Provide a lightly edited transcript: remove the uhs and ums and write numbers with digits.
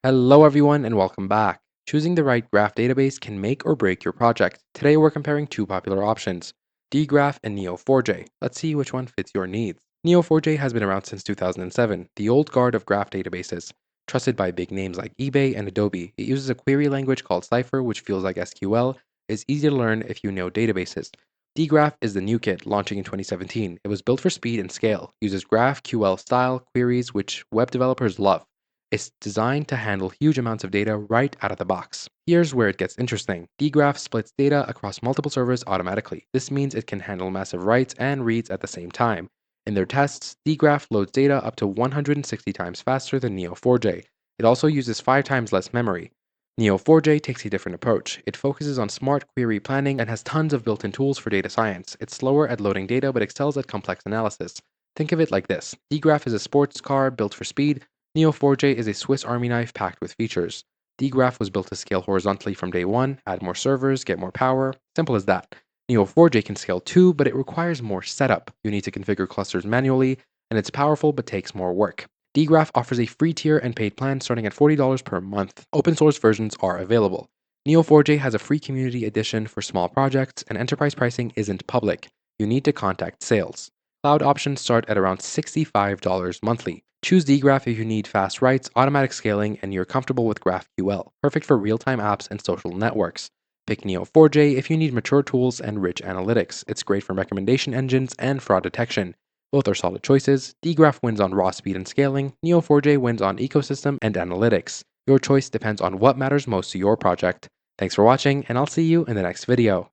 Hello everyone and welcome back. Choosing the right graph database can make or break your project. Today we're comparing two popular options, Dgraph and Neo4j. Let's see which one fits your needs. Neo4j has been around since 2007, the old guard of graph databases. Trusted by big names like eBay and Adobe, it uses a query language called Cypher, which feels like SQL. It's easy to learn if you know databases. Dgraph is the new kit, launching in 2017. It was built for speed and scale, uses GraphQL style queries, which web developers love. It's designed to handle huge amounts of data right out of the box. Here's where it gets interesting. Dgraph splits data across multiple servers automatically. This means it can handle massive writes and reads at the same time. In their tests, Dgraph loads data up to 160 times faster than Neo4j. It also uses 5 times less memory. Neo4j takes a different approach. It focuses on smart query planning and has tons of built-in tools for data science. It's slower at loading data but excels at complex analysis. Think of it like this. Dgraph is a sports car built for speed. Neo4j is a Swiss Army knife packed with features. Dgraph was built to scale horizontally from day one, add more servers, get more power. Simple as that. Neo4j can scale too, but it requires more setup. You need to configure clusters manually, and it's powerful but takes more work. Dgraph offers a free tier and paid plan starting at $40 per month. Open source versions are available. Neo4j has a free community edition for small projects, and enterprise pricing isn't public. You need to contact sales. Cloud options start at around $65 monthly. Choose Dgraph if you need fast writes, automatic scaling, and you're comfortable with GraphQL, perfect for real-time apps and social networks. Pick Neo4j if you need mature tools and rich analytics. It's great for recommendation engines and fraud detection. Both are solid choices. Dgraph wins on raw speed and scaling. Neo4j wins on ecosystem and analytics. Your choice depends on what matters most to your project. Thanks for watching, and I'll see you in the next video.